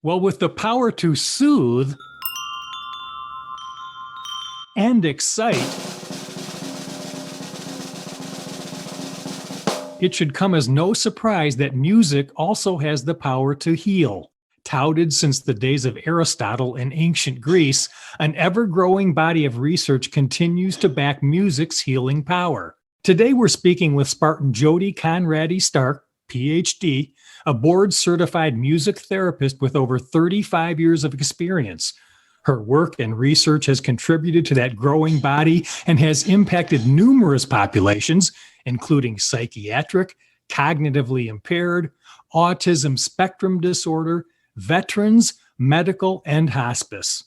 Well, with the power to soothe and excite, it should come as no surprise that music also has the power to heal. Touted since the days of Aristotle in ancient Greece, an ever growing body of research continues to back music's healing power. Today, we're speaking with Spartan Jody Conradi Stark, PhD, a board certified music therapist with over 35 years of experience. Her work and research has contributed to that growing body and has impacted numerous populations, including psychiatric, cognitively impaired, autism spectrum disorder, veterans, medical, and hospice.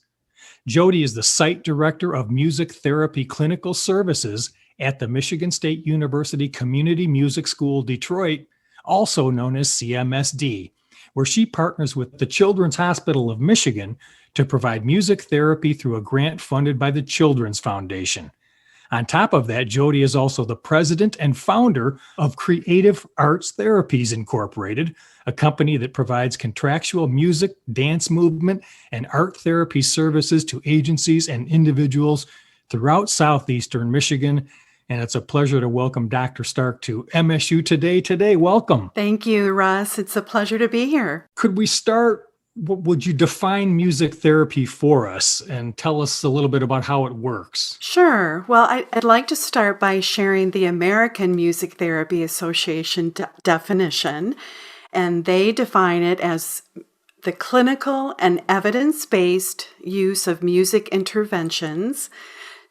Jody is the site director of music therapy clinical services at the Michigan State University Community Music School, Detroit, also known as CMSD, where she partners with the Children's Hospital of Michigan to provide music therapy through a grant funded by the Children's Foundation. On top of that, Jody is also the president and founder of Creative Arts Therapies Incorporated, a company that provides contractual music, dance movement, and art therapy services to agencies and individuals throughout southeastern Michigan. And it's a pleasure to welcome Dr. Stark to MSU Today. Welcome. Thank you, Russ. It's a pleasure to be here. Could we start? Would you define music therapy for us and tell us a little bit about how it works? Sure. Well, I'd like to start by sharing the American Music Therapy Association definition, and they define it as the clinical and evidence-based use of music interventions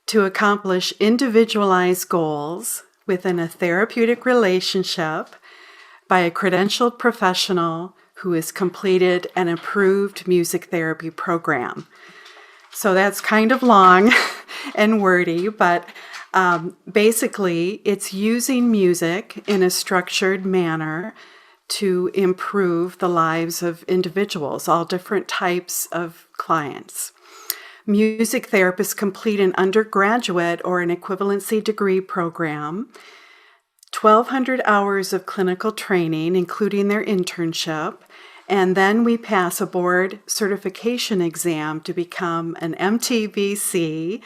to accomplish individualized goals within a therapeutic relationship by a credentialed professional who has completed an approved music therapy program. So that's kind of long and wordy, but basically it's using music in a structured manner to improve the lives of individuals, all different types of clients. Music therapists complete an undergraduate or an equivalency degree program, 1,200 hours of clinical training, including their internship, and then we pass a board certification exam to become an MTVC,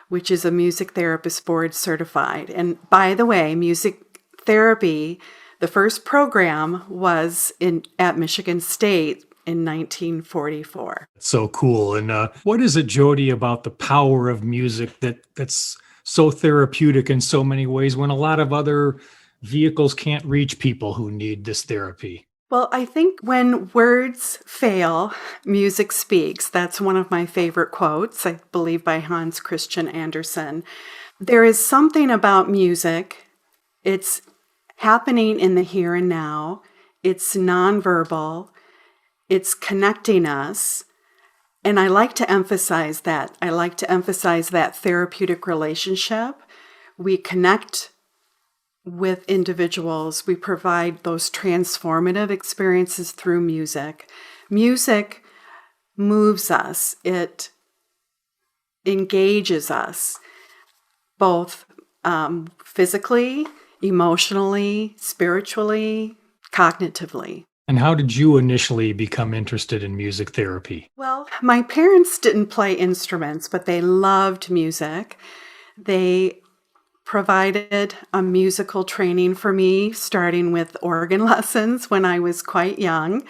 which is a music therapist board certified. And by the way, music therapy, the first program was at Michigan State in 1944. So cool. And what is it, Jody, about the power of music that's so therapeutic in so many ways when a lot of other vehicles can't reach people who need this therapy? Well, I think when words fail, music speaks. That's one of my favorite quotes, I believe by Hans Christian Andersen. There is something about music. It's happening in the here and now. It's nonverbal. It's connecting us. And I like to emphasize that. I like to emphasize that therapeutic relationship. We connect with individuals. We provide those transformative experiences through music. Music moves us. It engages us, both physically, emotionally, spiritually, cognitively. And how did you initially become interested in music therapy? Well, my parents didn't play instruments, but they loved music. They provided a musical training for me, starting with organ lessons when I was quite young.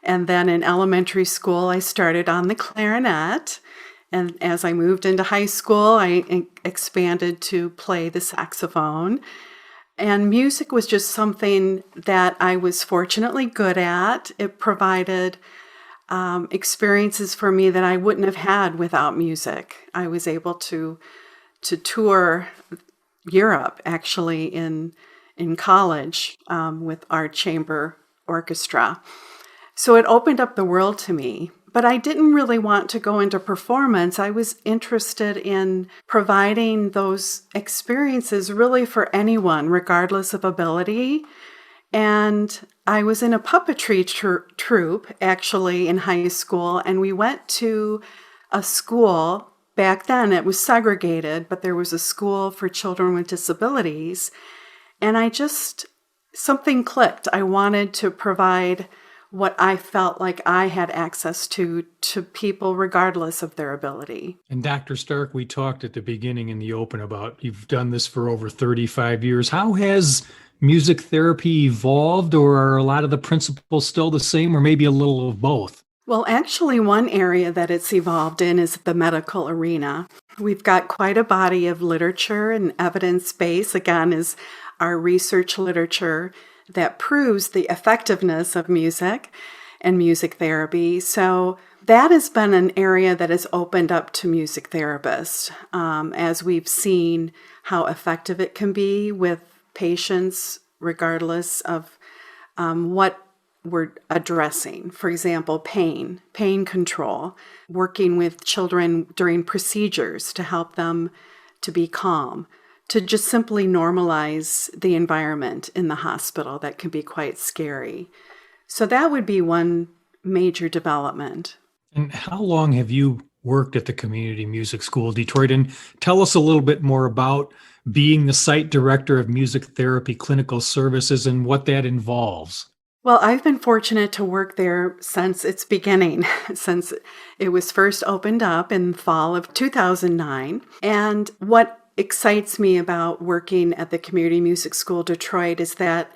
And then in elementary school, I started on the clarinet. And as I moved into high school, I expanded to play the saxophone. And music was just something that I was fortunately good at. It provided experiences for me that I wouldn't have had without music. I was able to tour Europe, actually, in college with our chamber orchestra. So it opened up the world to me. But I didn't really want to go into performance. I was interested in providing those experiences really for anyone, regardless of ability. And I was in a puppetry troupe, actually, in high school, and we went to a school. Back then, it was segregated, but there was a school for children with disabilities. And something clicked. I wanted to provide what I felt like I had access to people regardless of their ability. And Dr. Stark, we talked at the beginning in the open about you've done this for over 35 years. How has music therapy evolved, or are a lot of the principles still the same, or maybe a little of both? Well, actually, one area that it's evolved in is the medical arena. We've got quite a body of literature and evidence base, again, is our research literature that proves the effectiveness of music and music therapy. So that has been an area that has opened up to music therapists as we've seen how effective it can be with patients, regardless of what we're addressing. For example, pain control, working with children during procedures to help them to be calm, to just simply normalize the environment in the hospital that can be quite scary. So that would be one major development. And how long have you worked at the Community Music School Detroit? And tell us a little bit more about being the site director of music therapy clinical services and what that involves. Well, I've been fortunate to work there since its beginning, since it was first opened up in the fall of 2009. And what excites me about working at the Community Music School Detroit is that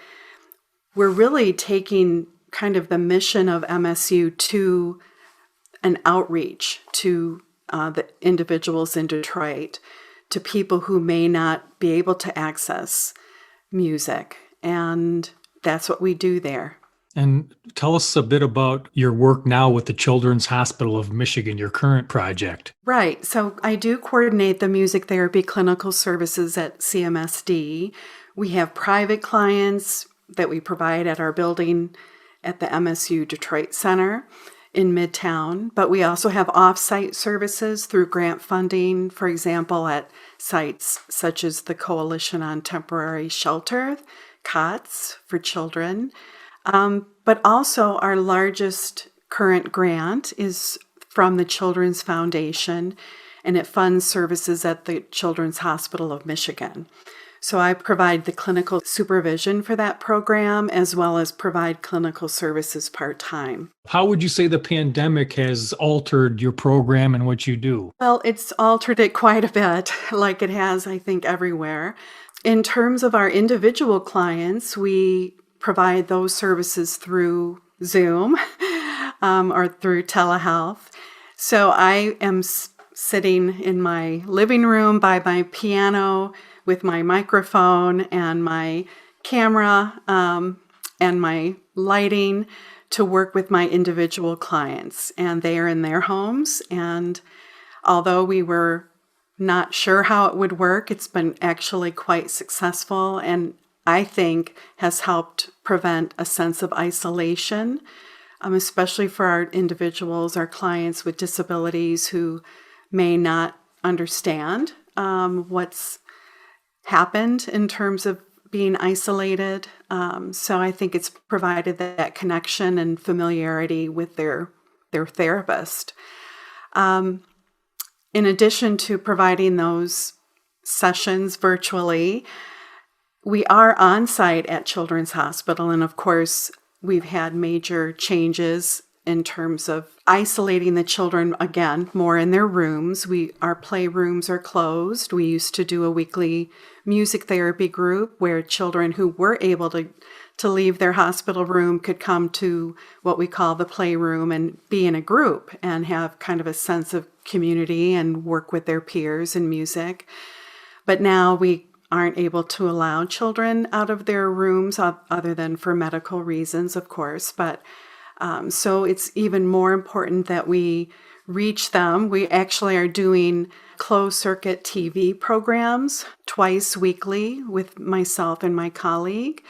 we're really taking kind of the mission of MSU to an outreach to the individuals in Detroit, to people who may not be able to access music. And that's what we do there. And tell us a bit about your work now with the Children's Hospital of Michigan, your current project. Right. So I do coordinate the music therapy clinical services at CMSD. We have private clients that we provide at our building at the MSU Detroit Center in Midtown, but we also have off-site services through grant funding, for example, at sites such as the Coalition on Temporary Shelter, COTS for children. But also our largest current grant is from the Children's Foundation, and it funds services at the Children's Hospital of Michigan. So I provide the clinical supervision for that program as well as provide clinical services part-time. How would you say the pandemic has altered your program and what you do? Well, it's altered it quite a bit, like it has, I think, everywhere. In terms of our individual clients, we provide those services through Zoom or through telehealth. So I am sitting in my living room by my piano with my microphone and my camera and my lighting to work with my individual clients. And they are in their homes. And although we were not sure how it would work, it's been actually quite successful and I think has helped prevent a sense of isolation, especially for our individuals, our clients with disabilities who may not understand what's happened in terms of being isolated. So I think it's provided that connection and familiarity with their therapist. In addition to providing those sessions virtually, we are on site at Children's Hospital, and of course, we've had major changes in terms of isolating the children, again, more in their rooms. Our playrooms are closed. We used to do a weekly music therapy group where children who were able to leave their hospital room could come to what we call the playroom and be in a group and have kind of a sense of community and work with their peers in music. But now we aren't able to allow children out of their rooms other than for medical reasons, of course. But so it's even more important that we reach them. We actually are doing closed circuit TV programs twice weekly with myself and my colleague.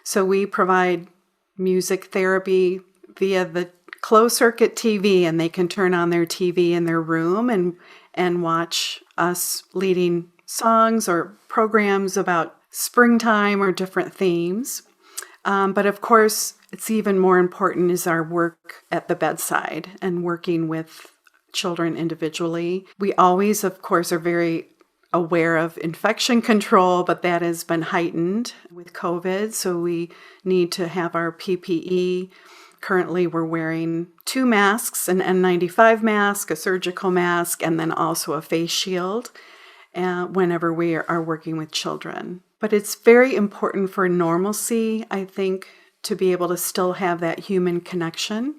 So we provide music therapy via the closed circuit TV, and they can turn on their TV in their room and watch us leading songs or programs about springtime or different themes. But of course, it's even more important is our work at the bedside and working with children individually. We always, of course, are very aware of infection control, but that has been heightened with COVID. So we need to have our PPE currently we're wearing 2 masks, an N95 mask, a surgical mask, and then also a face shield whenever we are working with children. But it's very important for normalcy, I think, to be able to still have that human connection.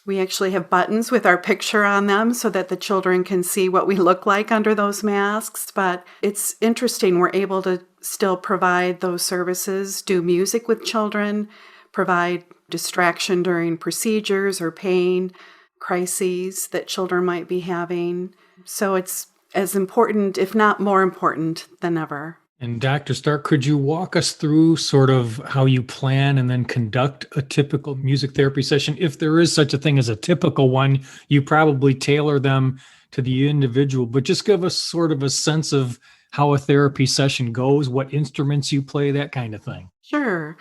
We actually have buttons with our picture on them so that the children can see what we look like under those masks. But it's interesting, we're able to still provide those services, do music with children, provide distraction during procedures or pain, crises that children might be having. So it's as important, if not more important, than ever. And Dr. Stark, could you walk us through sort of how you plan and then conduct a typical music therapy session? If there is such a thing as a typical one, you probably tailor them to the individual, but just give us sort of a sense of how a therapy session goes, what instruments you play, that kind of thing. Sure.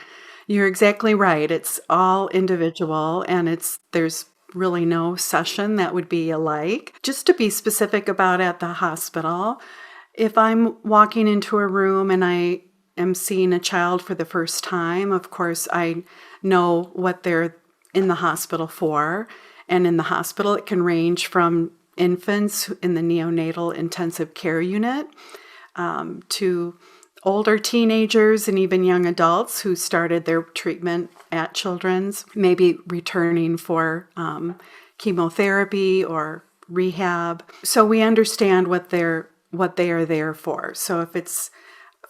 You're exactly right. It's all individual, and there's really no session that would be alike. Just to be specific about at the hospital, if I'm walking into a room and I am seeing a child for the first time, of course, I know what they're in the hospital for. And in the hospital, it can range from infants in the neonatal intensive care unit to older teenagers and even young adults who started their treatment at Children's, maybe returning for chemotherapy or rehab. So we understand what they are there for. So if it's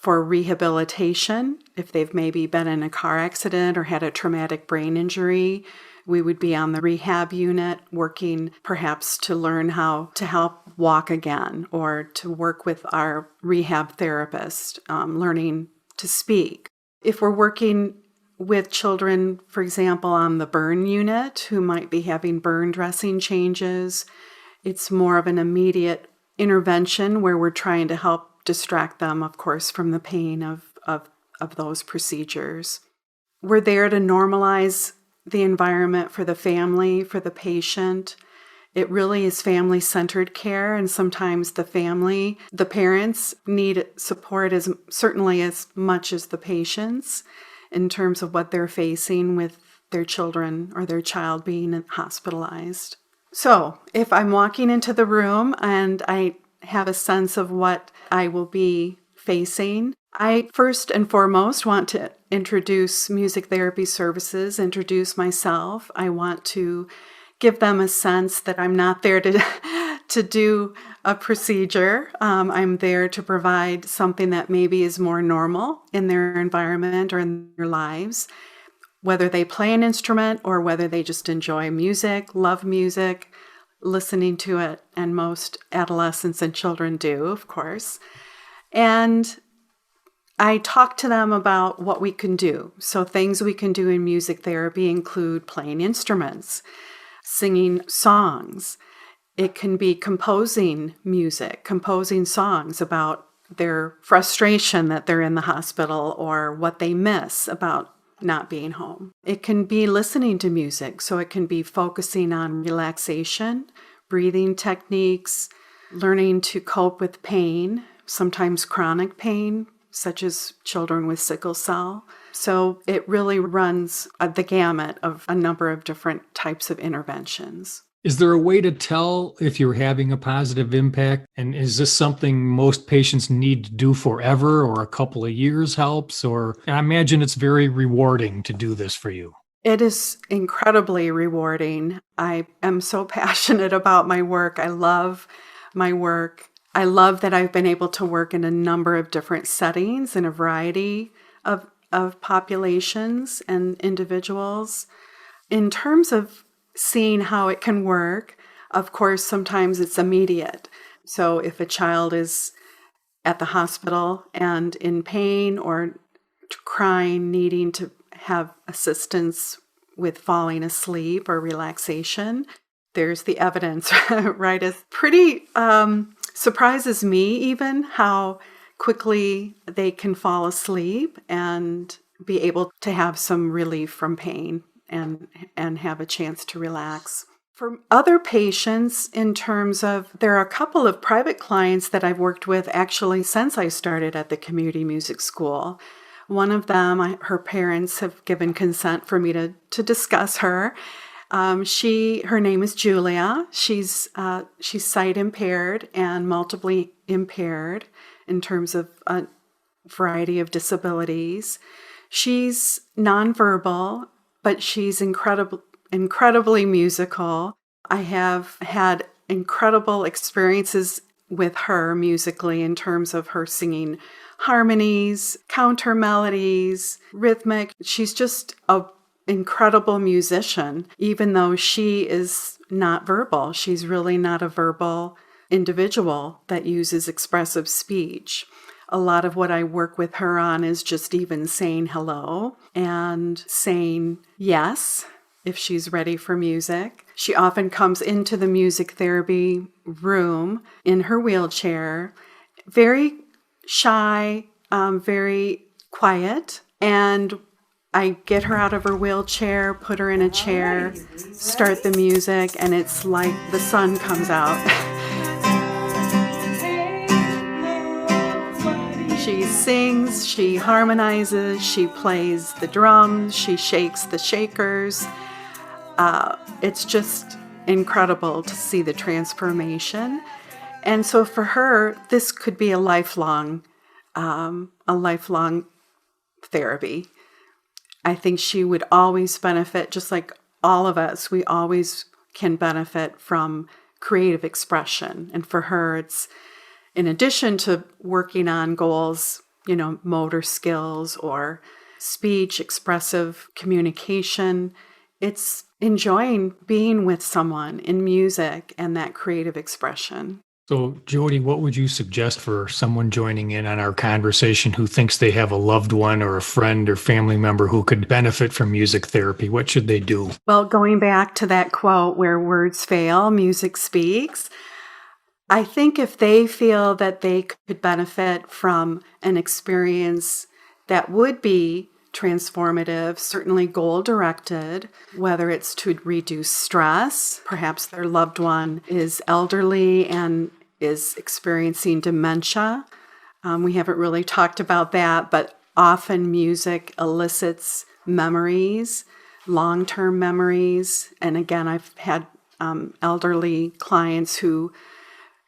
for rehabilitation, if they've maybe been in a car accident or had a traumatic brain injury, we would be on the rehab unit working perhaps to learn how to help walk again or to work with our rehab therapist, learning to speak. If we're working with children, for example, on the burn unit who might be having burn dressing changes, it's more of an immediate intervention where we're trying to help distract them, of course, from the pain of those procedures. We're there to normalize the environment for the family, for the patient. It really is family-centered care, and sometimes the parents need support certainly as much as the patients in terms of what they're facing with their children or their child being hospitalized. So if I'm walking into the room and I have a sense of what I will be facing, I first and foremost want to introduce music therapy services, introduce myself. I want to give them a sense that I'm not there to do a procedure. I'm there to provide something that maybe is more normal in their environment or in their lives, whether they play an instrument or whether they just enjoy music, love music, listening to it, and most adolescents and children do, of course. And I talk to them about what we can do. So things we can do in music therapy include playing instruments, singing songs. It can be composing music, composing songs about their frustration that they're in the hospital or what they miss about not being home. It can be listening to music, so it can be focusing on relaxation, breathing techniques, learning to cope with pain, sometimes chronic pain, such as children with sickle cell. So it really runs the gamut of a number of different types of interventions. Is there a way to tell if you're having a positive impact? And is this something most patients need to do forever, or a couple of years helps? Or I imagine it's very rewarding to do this for you. It is incredibly rewarding. I am so passionate about my work. I love my work. I love that I've been able to work in a number of different settings in a variety of populations and individuals. In terms of seeing how it can work, of course, sometimes it's immediate. So if a child is at the hospital and in pain or crying, needing to have assistance with falling asleep or relaxation, there's the evidence, right? It's pretty surprises me even how quickly they can fall asleep and be able to have some relief from pain and have a chance to relax. For other patients, in terms of, there are a couple of private clients that I've worked with actually since I started at the community music school. One of them, her parents have given consent for me to discuss her. Her name is Julia. She's sight impaired and multiply impaired in terms of a variety of disabilities. She's nonverbal, but she's incredibly musical. I have had incredible experiences with her musically in terms of her singing harmonies, counter melodies, rhythmic. She's just an incredible musician, even though she is not verbal. She's really not a verbal individual that uses expressive speech. A lot of what I work with her on is just even saying hello and saying yes if she's ready for music. She often comes into the music therapy room in her wheelchair, very shy, very quiet, and I get her out of her wheelchair, put her in a chair, start the music, and it's like the sun comes out. She sings, she harmonizes, she plays the drums, she shakes the shakers. It's just incredible to see the transformation. And so for her, this could be a lifelong therapy. I think she would always benefit, just like all of us, we always can benefit from creative expression. And for her, it's in addition to working on goals, motor skills or speech, expressive communication, it's enjoying being with someone in music and that creative expression. So, Jody, what would you suggest for someone joining in on our conversation who thinks they have a loved one or a friend or family member who could benefit from music therapy? What should they do? Well, going back to that quote, where words fail, music speaks. I think if they feel that they could benefit from an experience that would be transformative, certainly goal-directed, whether it's to reduce stress, perhaps their loved one is elderly and is experiencing dementia. We haven't really talked about that, but often music elicits memories, long-term memories. And again, I've had elderly clients who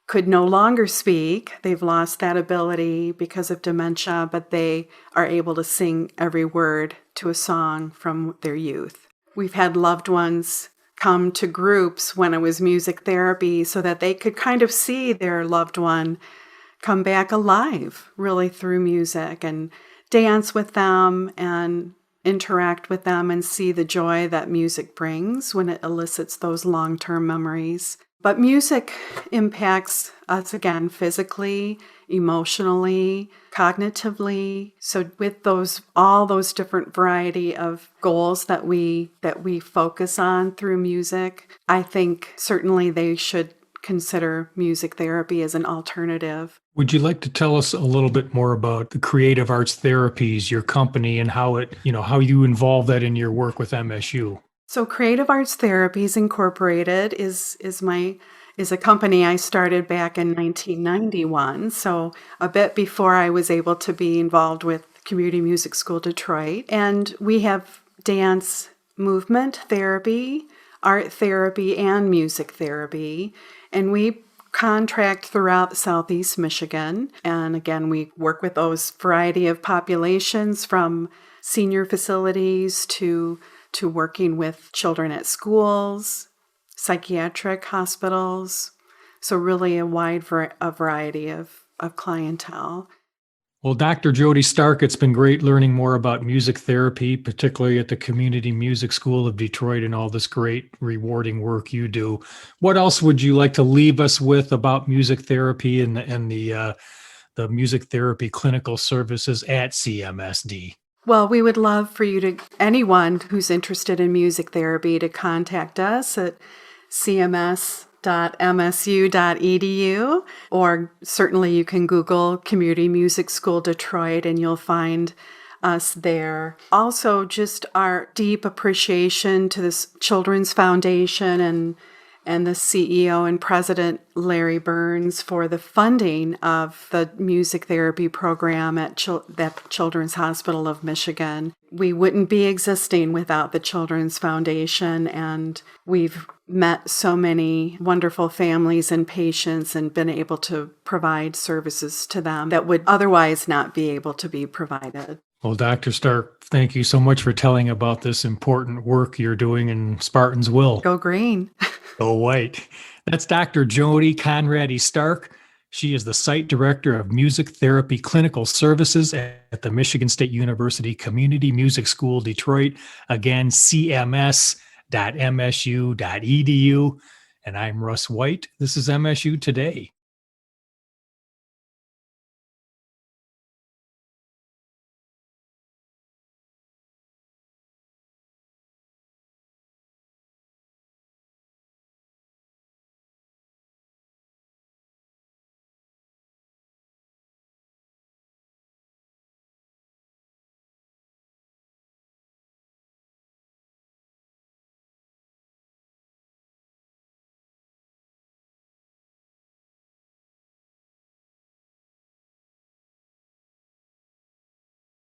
could no longer speak. They've lost that ability because of dementia, but they are able to sing every word to a song from their youth. We've had loved ones come to groups when it was music therapy so that they could kind of see their loved one come back alive, really, through music, and dance with them and interact with them and see the joy that music brings when it elicits those long-term memories. But music impacts us, again, physically, emotionally, cognitively. So with all those different variety of goals that we focus on through music, I think certainly they should consider music therapy as an alternative. Would you like to tell us a little bit more about the Creative Arts Therapies, your company, and how you involve that in your work with MSU? So Creative Arts Therapies Incorporated is a company I started back in 1991, so a bit before I was able to be involved with Community Music School Detroit. And we have dance movement therapy, art therapy, and music therapy. And we contract throughout Southeast Michigan. And again, we work with those variety of populations, from senior facilities to working with children at schools, psychiatric hospitals. So really a wide variety of clientele. Well, Dr. Jody Stark, it's been great learning more about music therapy, particularly at the Community Music School of Detroit and all this great, rewarding work you do. What else would you like to leave us with about music therapy and the music therapy clinical services at CMSD? Well, we would love for anyone who's interested in music therapy, to contact us at cms.msu.edu, or certainly you can Google Community Music School Detroit and you'll find us there. Also, just our deep appreciation to this Children's Foundation and the CEO and president, Larry Burns, for the funding of the music therapy program at the Children's Hospital of Michigan. We wouldn't be existing without the Children's Foundation, and we've met so many wonderful families and patients and been able to provide services to them that would otherwise not be able to be provided. Well, Dr. Stark, thank you so much for telling about this important work you're doing in Spartansville. Go green. Go white. That's Dr. Jody Conradi Stark. She is the site director of Music Therapy Clinical Services at the Michigan State University Community Music School, Detroit. Again, cms.msu.edu. And I'm Russ White. This is MSU Today.